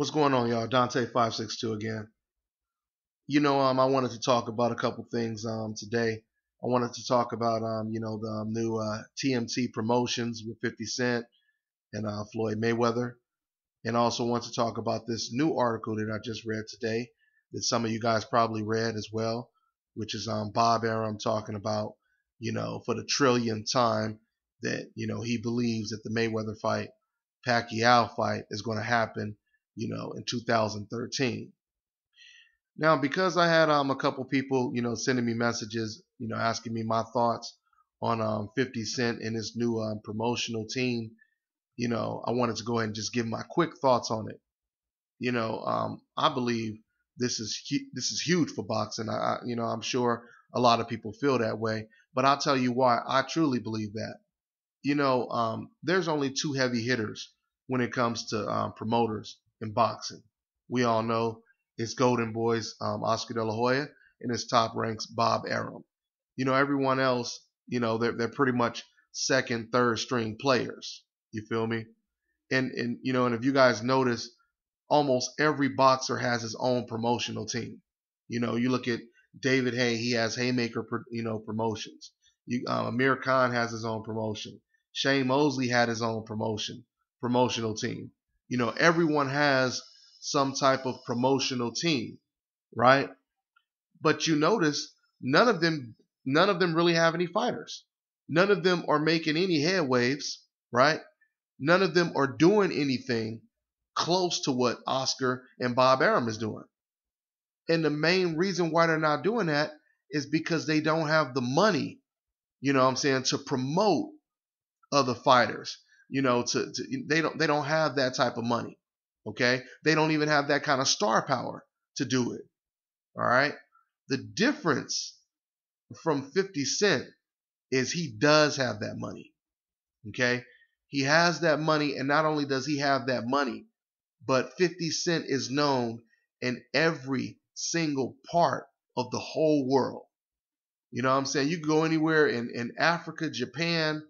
What's going on, y'all? Dante562 again. I wanted to talk about a couple things today. I wanted to talk about the new TMT promotions with 50 Cent and Floyd Mayweather, and I also want to talk about this new article that I just read today that some of you guys probably read as well, which is Bob Arum talking about for the trillionth time that he believes that the Mayweather fight, Pacquiao fight is going to happen in 2013. Now, because I had a couple people, sending me messages, asking me my thoughts on 50 Cent and his new promotional team, I wanted to go ahead and just give my quick thoughts on it. I believe this is huge for boxing. I'm sure a lot of people feel that way, but I'll tell you why I truly believe that. There's only two heavy hitters when it comes to promoters in boxing. We all know it's Golden Boys, Oscar De La Hoya, and his top ranks Bob Arum. Everyone else, they're pretty much second, third string players. You feel me? And if you guys notice, almost every boxer has his own promotional team. You look at David Haye, he has Haymaker, promotions. Amir Khan has his own promotion. Shane Mosley had his own promotional team. Everyone has some type of promotional team, right? But you notice none of them really have any fighters. None of them are making any headwaves, right? None of them are doing anything close to what Oscar and Bob Arum is doing. And the main reason why they're not doing that is because they don't have the money, to promote other fighters. They don't have that type of money. Okay? They don't even have that kind of star power to do it. All right? The difference from 50 Cent is he does have that money. Okay? He has that money, and not only does he have that money, but 50 Cent is known in every single part of the whole world. You know what I'm saying? You can go anywhere in Africa, Japan,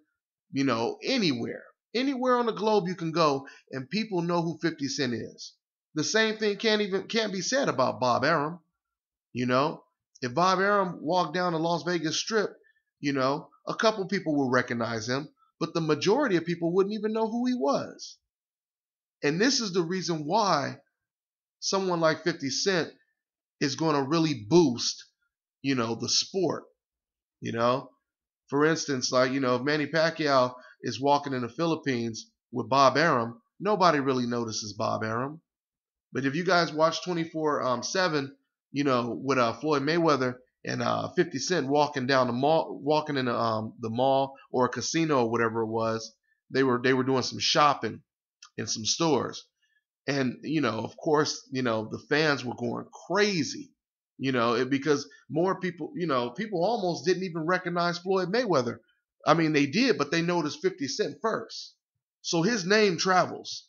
anywhere. Anywhere on the globe you can go, and people know who 50 Cent is. The same thing can't be said about Bob Arum. If Bob Arum walked down the Las Vegas Strip, a couple people will recognize him, but the majority of people wouldn't even know who he was. And this is the reason why someone like 50 Cent is going to really boost, the sport. For instance, if Manny Pacquiao is walking in the Philippines with Bob Arum, nobody really notices Bob Arum. But if you guys watch 24/7, with Floyd Mayweather and 50 Cent walking down the mall, walking in the mall or a casino or whatever it was, they were doing some shopping in some stores. And, of course, the fans were going crazy, because more people, people almost didn't even recognize Floyd Mayweather. I mean, they did, but they noticed 50 Cent first. So his name travels.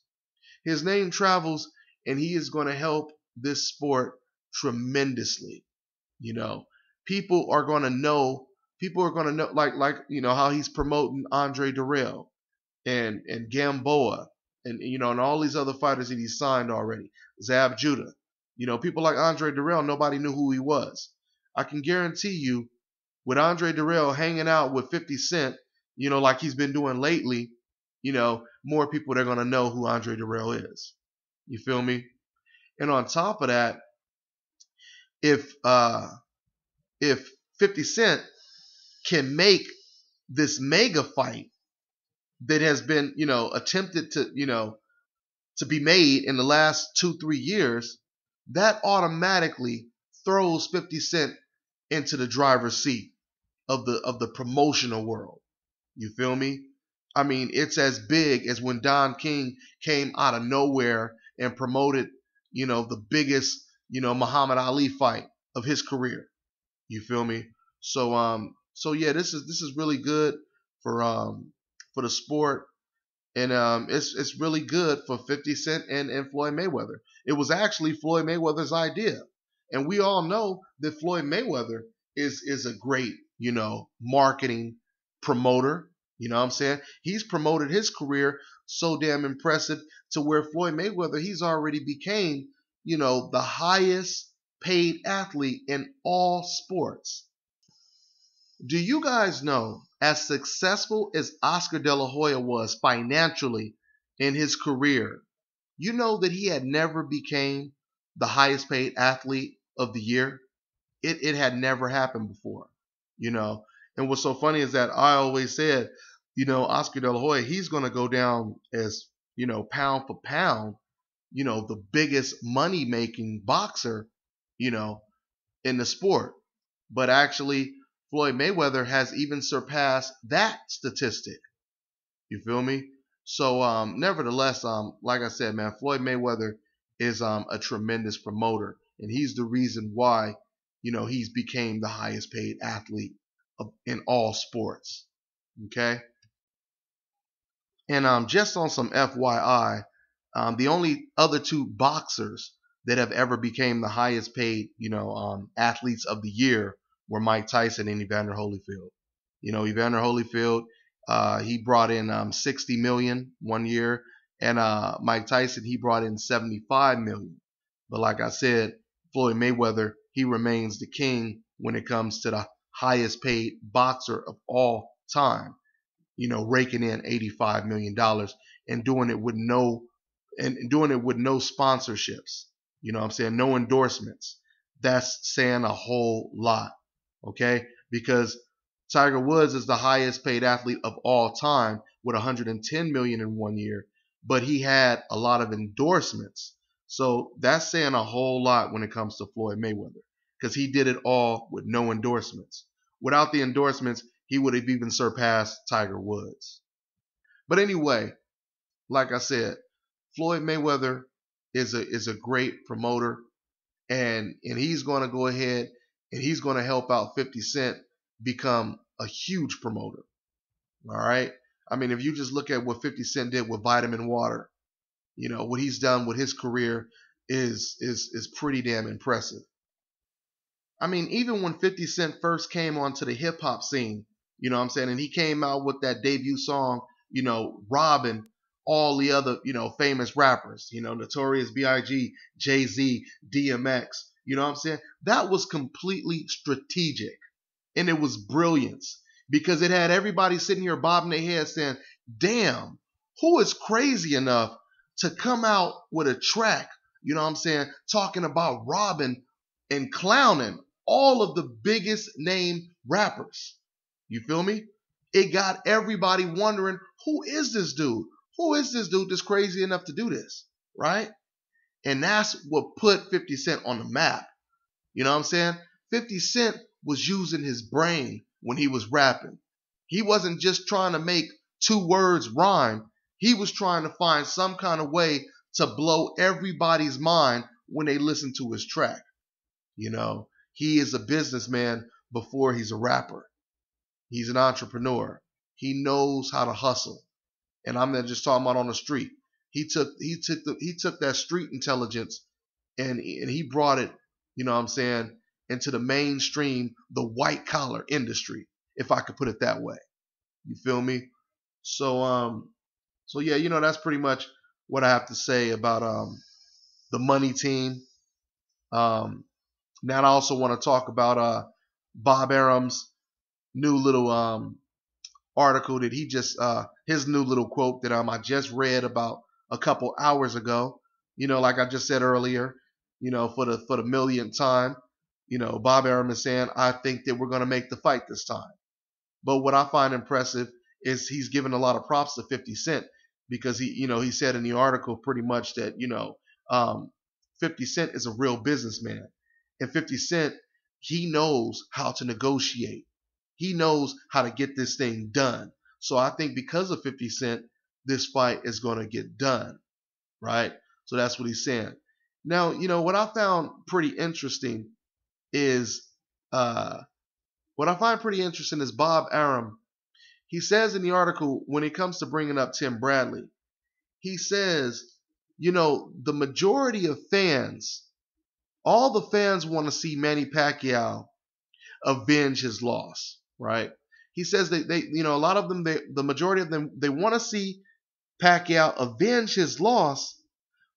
His name travels, and he is going to help this sport tremendously. People are going to know, like, how he's promoting Andre Dirrell and Gamboa and all these other fighters that he's signed already. Zab Judah. People like Andre Dirrell, nobody knew who he was. I can guarantee you, with Andre Dirrell hanging out with 50 Cent, like he's been doing lately, more people are going to know who Andre Dirrell is. You feel me? And on top of that, if 50 Cent can make this mega fight that has been, attempted to be made in the last 2-3 years, that automatically throws 50 Cent into the driver's seat of the promotional world. You feel me? I mean, it's as big as when Don King came out of nowhere and promoted, the biggest, Muhammad Ali fight of his career. You feel me? So yeah, this is really good for the sport, and it's really good for 50 Cent and Floyd Mayweather. It was actually Floyd Mayweather's idea, and we all know that Floyd Mayweather is a great marketing promoter. You know what I'm saying? He's promoted his career so damn impressive to where Floyd Mayweather, he's already became, the highest paid athlete in all sports. Do you guys know, as successful as Oscar De La Hoya was financially in his career, you know that he had never became the highest paid athlete of the year? It had never happened before, you know. And what's so funny is that I always said, Oscar De La Hoya, he's going to go down as, pound for pound, the biggest money making boxer, you know, in the sport. But actually, Floyd Mayweather has even surpassed that statistic. You feel me? So, nevertheless, like I said, man, Floyd Mayweather is a tremendous promoter, and he's the reason why, he's became the highest paid athlete in all sports. Okay, and just on some FYI, the only other two boxers that have ever became the highest paid, athletes of the year were Mike Tyson and Evander Holyfield. Evander Holyfield, he brought in 60 million one year, and Mike Tyson, he brought in 75 million. But like I said, Floyd Mayweather, he remains the king when it comes to the highest paid boxer of all time. Raking in $85 million and doing it with no sponsorships. You know what I'm saying? No endorsements. That's saying a whole lot. Okay? Because Tiger Woods is the highest paid athlete of all time with 110 million in one year, but he had a lot of endorsements. So that's saying a whole lot when it comes to Floyd Mayweather, because he did it all with no endorsements. Without the endorsements, he would have even surpassed Tiger Woods. But anyway, like I said, Floyd Mayweather is a great promoter, and he's going to go ahead and he's going to help out 50 Cent become a huge promoter. All right? I mean, if you just look at what 50 Cent did with Vitamin Water, what he's done with his career is pretty damn impressive. I mean, even when 50 Cent first came onto the hip hop scene, what I'm saying, and he came out with that debut song, robbing all the other, famous rappers, Notorious B.I.G., Jay-Z, DMX, what I'm saying? That was completely strategic, and it was brilliance, because it had everybody sitting here bobbing their head saying, damn, who is crazy enough to come out with a track, talking about robbing and clowning all of the biggest name rappers. You feel me? It got everybody wondering, who is this dude? Who is this dude that's crazy enough to do this? Right? And that's what put 50 Cent on the map. You know what I'm saying? 50 Cent was using his brain when he was rapping. He wasn't just trying to make two words rhyme. He was trying to find some kind of way to blow everybody's mind when they listen to his track. He is a businessman before he's a rapper. He's an entrepreneur. He knows how to hustle. And I'm not just talking about on the street. He took that street intelligence and he brought it, into the mainstream, the white collar industry, if I could put it that way. You feel me? So yeah, that's pretty much what I have to say about the money team. Now I also want to talk about Bob Arum's new little article that he just his new little quote that I just read about a couple hours ago. Like I just said earlier, for the millionth time, Bob Arum is saying, I think that we're going to make the fight this time. But what I find impressive is he's given a lot of props to 50 Cent, because he said in the article pretty much that 50 Cent is a real businessman, and 50 Cent, he knows how to negotiate. He knows how to get this thing done. So I think because of 50 Cent, this fight is going to get done, right? So that's what he's saying. Now, what I found pretty interesting is Bob Arum. He says in the article, when it comes to bringing up Tim Bradley, he says, the majority of fans, all the fans want to see Manny Pacquiao avenge his loss, right? He says they a lot of them, the majority of them, they want to see Pacquiao avenge his loss,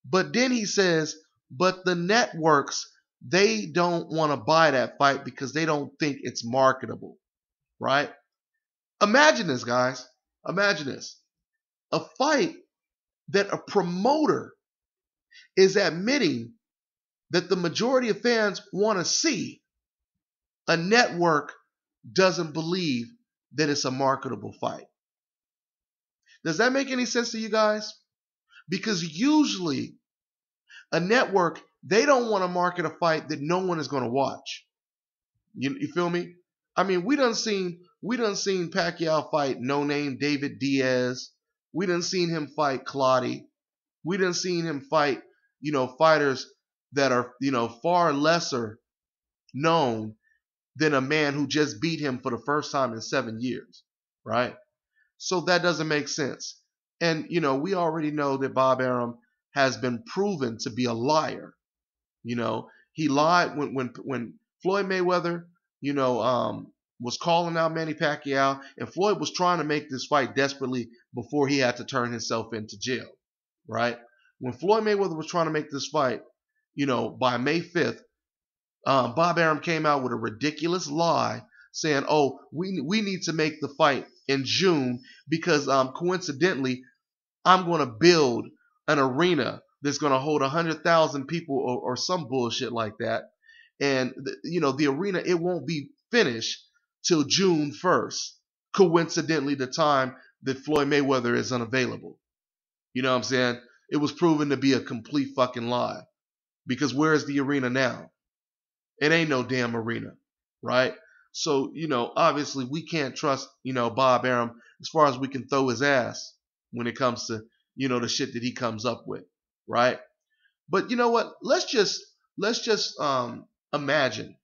but then he says, but the networks, they don't want to buy that fight because they don't think it's marketable, right? Imagine this, guys. Imagine this. A fight that a promoter is admitting that the majority of fans want to see, a network doesn't believe that it's a marketable fight. Does that make any sense to you guys? Because usually a network, they don't want to market a fight that no one is going to watch. You feel me? I mean, we done seen Pacquiao fight no name David Diaz. We done seen him fight Clottey. We done seen him fight, fighters that are, far lesser known than a man who just beat him for the first time in 7 years, right? So that doesn't make sense. And, we already know that Bob Arum has been proven to be a liar. He lied when Floyd Mayweather, was calling out Manny Pacquiao, and Floyd was trying to make this fight desperately before he had to turn himself into jail, right? When Floyd Mayweather was trying to make this fight, by May 5th, Bob Arum came out with a ridiculous lie saying, oh, we need to make the fight in June because coincidentally, I'm going to build an arena that's going to hold 100,000 people or some bullshit like that. And, the arena, it won't be finished till June 1st, coincidentally the time that Floyd Mayweather is unavailable. You know what I'm saying? It was proven to be a complete fucking lie. Because where is the arena now? It ain't no damn arena, right? So, obviously we can't trust, Bob Arum as far as we can throw his ass when it comes to, the shit that he comes up with, right? But you know what? Let's just imagine.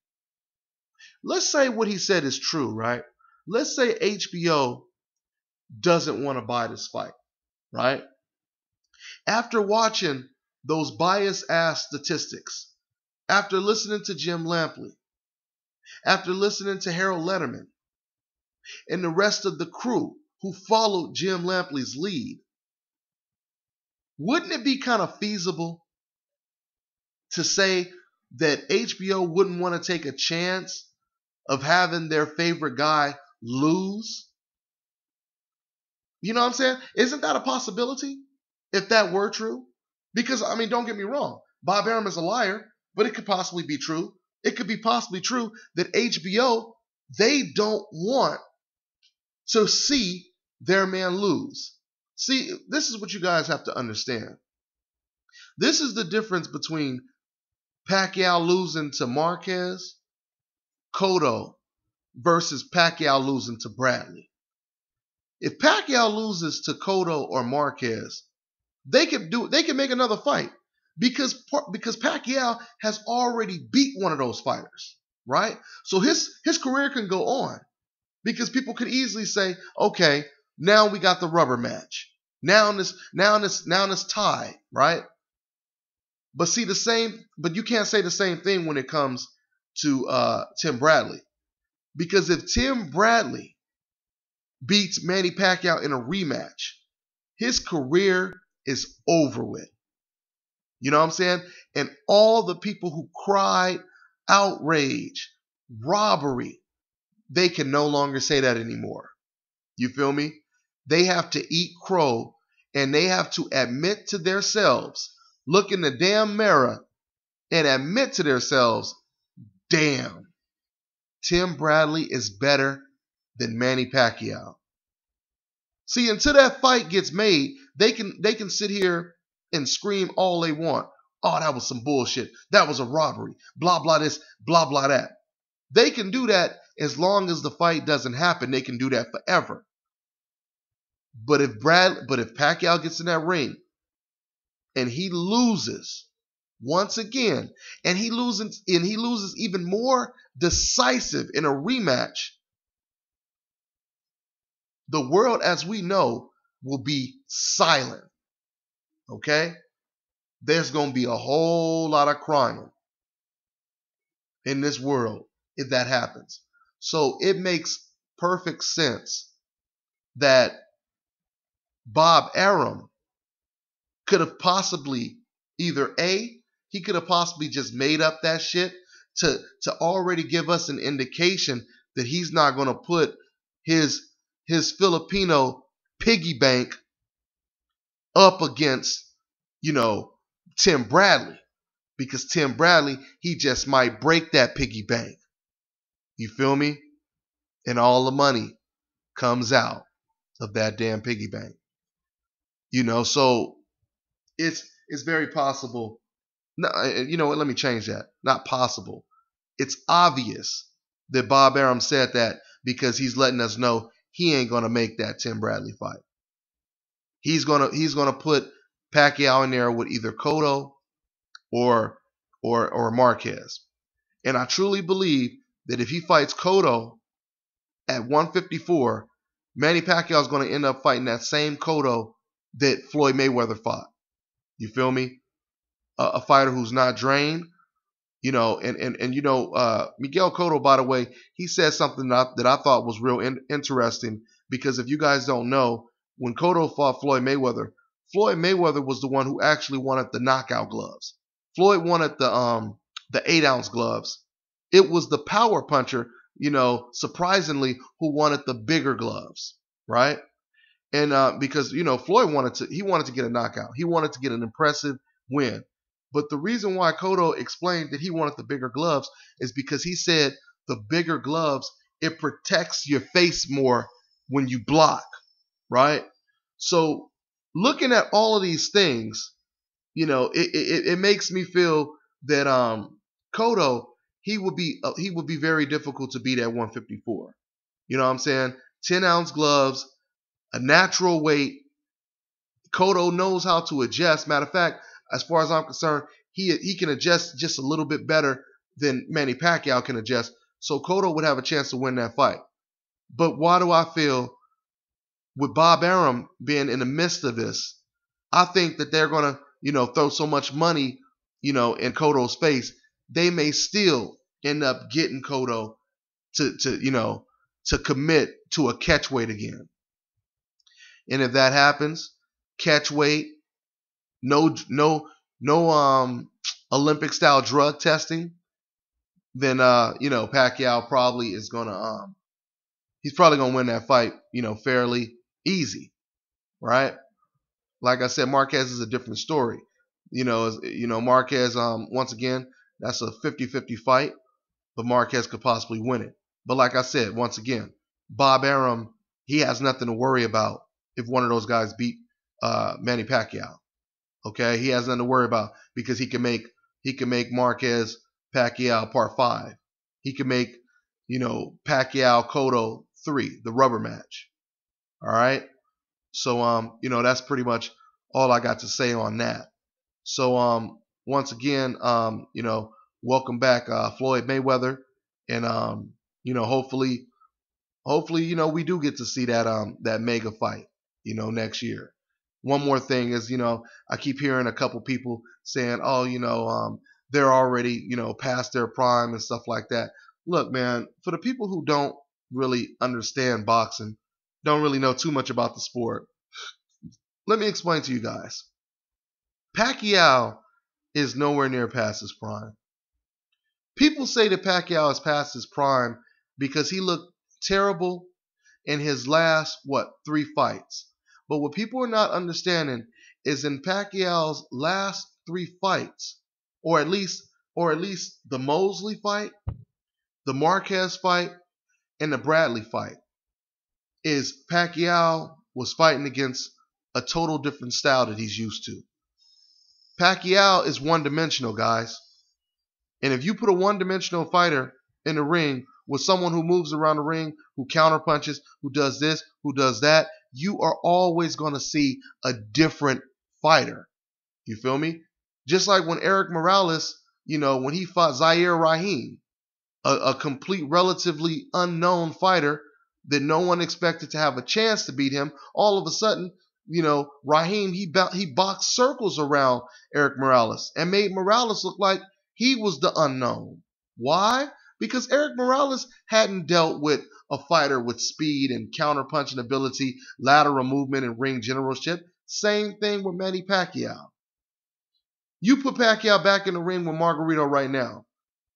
Let's say what he said is true, right? Let's say HBO doesn't want to buy this fight, right? After watching those biased ass statistics, after listening to Jim Lampley, after listening to Harold Letterman, and the rest of the crew who followed Jim Lampley's lead, wouldn't it be kind of feasible to say that HBO wouldn't want to take a chance of having their favorite guy lose? You know what I'm saying? Isn't that a possibility if that were true? Because, don't get me wrong. Bob Arum is a liar, but it could possibly be true. It could be possibly true that HBO, they don't want to see their man lose. See, this is what you guys have to understand. This is the difference between Pacquiao losing to Marquez, Cotto, versus Pacquiao losing to Bradley. If Pacquiao loses to Cotto or Marquez, they can make another fight because Pacquiao has already beat one of those fighters, right? So his career can go on because people could easily say, okay, now we got the rubber match. Now this tie, right? But you can't say the same thing when it comes to Tim Bradley. Because if Tim Bradley beats Manny Pacquiao in a rematch, his career is over with. You know what I'm saying? And all the people who cried outrage, robbery, they can no longer say that anymore. You feel me? They have to eat crow and they have to admit to themselves, look in the damn mirror and admit to themselves, damn, Tim Bradley is better than Manny Pacquiao. See, until that fight gets made, they can sit here and scream all they want. Oh, that was some bullshit. That was a robbery. Blah, blah this, blah, blah that. They can do that as long as the fight doesn't happen. They can do that forever. But if Pacquiao gets in that ring and he loses once again, and he loses even more decisive in a rematch, the world as we know will be silent. Okay? There's going to be a whole lot of crying in this world if that happens. So it makes perfect sense that Bob Arum could have possibly either A, he could have possibly just made up that shit to already give us an indication that he's not going to put his Filipino piggy bank up against, you know, Tim Bradley, because Tim Bradley, he just might break that piggy bank. You feel me? And all the money comes out of that damn piggy bank. So it's very possible. No, you know what? Let me change that. Not possible. It's obvious that Bob Arum said that because he's letting us know he ain't gonna make that Tim Bradley fight. He's gonna put Pacquiao in there with either Cotto or Marquez. And I truly believe that if he fights Cotto at 154, Manny Pacquiao is going to end up fighting that same Cotto that Floyd Mayweather fought. You feel me? A fighter who's not drained, Miguel Cotto, by the way, he said something that I thought was real interesting, because if you guys don't know, when Cotto fought Floyd Mayweather was the one who actually wanted the knockout gloves. Floyd wanted the 8-ounce gloves. It was the power puncher, surprisingly, who wanted the bigger gloves, right? And because Floyd wanted to get a knockout. He wanted to get an impressive win. But the reason why Cotto explained that he wanted the bigger gloves is because he said the bigger gloves, it protects your face more when you block, right? So looking at all of these things, it makes me feel that Cotto, he would be very difficult to beat at 154. You know what I'm saying? 10-ounce gloves, a natural weight. Cotto knows how to adjust. Matter of fact, as far as I'm concerned, he can adjust just a little bit better than Manny Pacquiao can adjust. So Cotto would have a chance to win that fight. But why do I feel, with Bob Arum being in the midst of this, I think that they're going to, throw so much money, in Cotto's face, they may still end up getting Cotto to commit to a catch weight again. And if that happens, catch weight, no Olympic style drug testing, then Pacquiao probably is gonna he's probably gonna win that fight, fairly easy, right? Like I said, Marquez is a different story. Marquez, once again, that's a 50-50 fight, but Marquez could possibly win it. But like I said, once again, Bob Arum, he has nothing to worry about if one of those guys beat Manny Pacquiao. Okay, he has nothing to worry about, because he can make Marquez Pacquiao part 5. He can make Pacquiao Cotto 3, the rubber match. All right. So that's pretty much all I got to say on that. So once again, welcome back, Floyd Mayweather, and hopefully we do get to see that mega fight next year. One more thing is, I keep hearing a couple people saying, oh, they're already, past their prime and stuff like that. Look, man, for the people who don't really understand boxing, don't really know too much about the sport, let me explain to you guys. Pacquiao is nowhere near past his prime. People say that Pacquiao is past his prime because he looked terrible in his last, 3 fights. But what people are not understanding is, in Pacquiao's last 3 fights, or at least the Mosley fight, the Marquez fight, and the Bradley fight, is Pacquiao was fighting against a total different style that he's used to. Pacquiao is one-dimensional, guys. And if you put a one-dimensional fighter in the ring with someone who moves around the ring, who counterpunches, who does this, who does that, you are always going to see a different fighter. You feel me? Just like when Eric Morales, when he fought Zaire Rahim, a complete, relatively unknown fighter that no one expected to have a chance to beat him, all of a sudden, Rahim, he boxed circles around Eric Morales and made Morales look like he was the unknown. Why? Because Eric Morales hadn't dealt with a fighter with speed and counterpunching ability, lateral movement, and ring generalship Same thing with Manny Pacquiao. You put Pacquiao back in the ring with Margarito right now,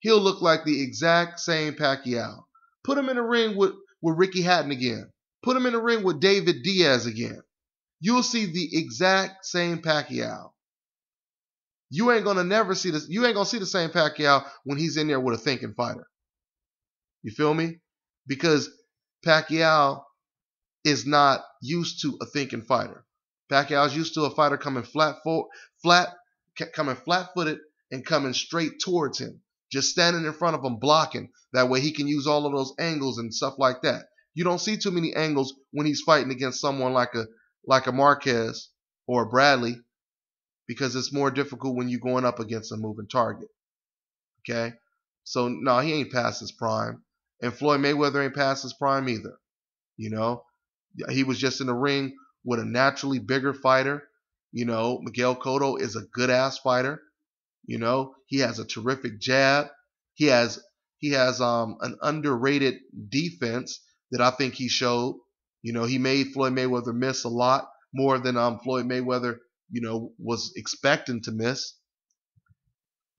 he'll look like the exact same Pacquiao. Put him in the ring with Ricky Hatton again. Put him in the ring with David Diaz again. You'll see the exact same Pacquiao. You ain't gonna never see this. You ain't gonna see the same Pacquiao when he's in there with a thinking fighter. You feel me? Because Pacquiao is not used to a thinking fighter. Pacquiao's used to a fighter coming coming flat-footed and coming straight towards him, just standing in front of him blocking. That way he can use all of those angles and stuff like that. You don't see too many angles when he's fighting against someone like a Marquez or a Bradley, because it's more difficult when you're going up against a moving target. Okay? So no, he ain't past his prime. And Floyd Mayweather ain't past his prime either. You know, he was just in the ring with a naturally bigger fighter. You know, Miguel Cotto is a good ass fighter. You know, he has a terrific jab. He has an underrated defense that I think he showed. You know, he made Floyd Mayweather miss a lot more than Floyd Mayweather, you know, was expecting to miss.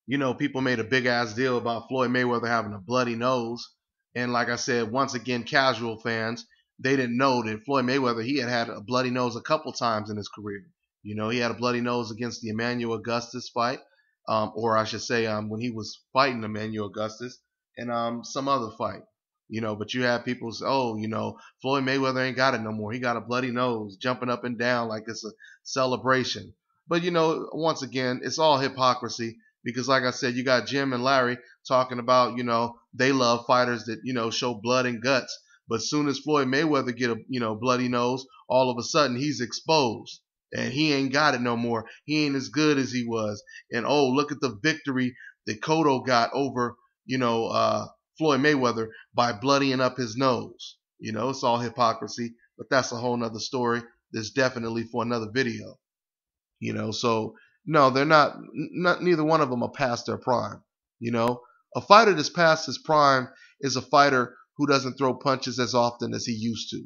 You know, people made a big ass deal about Floyd Mayweather having a bloody nose. And like I said, once again, casual fans, they didn't know that Floyd Mayweather, he had a bloody nose a couple times in his career. You know, he had a bloody nose against the Emmanuel Augustus fight, or I should say when he was fighting Emmanuel Augustus, and some other fight. You know, but you have people say, oh, you know, Floyd Mayweather ain't got it no more. He got a bloody nose, jumping up and down like it's a celebration. But, you know, once again, it's all hypocrisy. Because like I said, you got Jim and Larry talking about, you know, they love fighters that, you know, show blood and guts. But as soon as Floyd Mayweather get a, you know, bloody nose, all of a sudden he's exposed. And he ain't got it no more. He ain't as good as he was. And, oh, look at the victory that Cotto got over, you know, Floyd Mayweather by bloodying up his nose. You know, it's all hypocrisy. But that's a whole nother story. That's definitely for another video. You know, so no, they're not neither one of them are past their prime. You know, a fighter that's past his prime is a fighter who doesn't throw punches as often as he used to.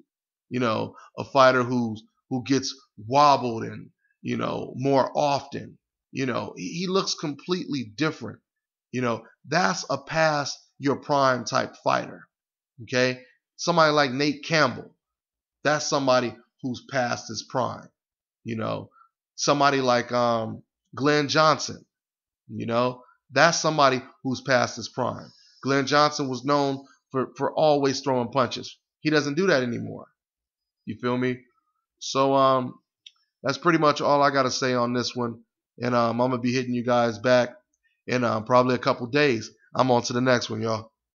You know, a fighter who gets wobbled and, you know, more often. You know, he looks completely different. You know, that's a past your prime type fighter. Okay? Somebody like Nate Campbell, that's somebody who's past his prime. You know, somebody like Glenn Johnson, you know, that's somebody who's past his prime. Glenn Johnson was known for always throwing punches. He doesn't do that anymore. You feel me? So that's pretty much all I got to say on this one. And I'm going to be hitting you guys back in probably a couple days. I'm on to the next one, y'all.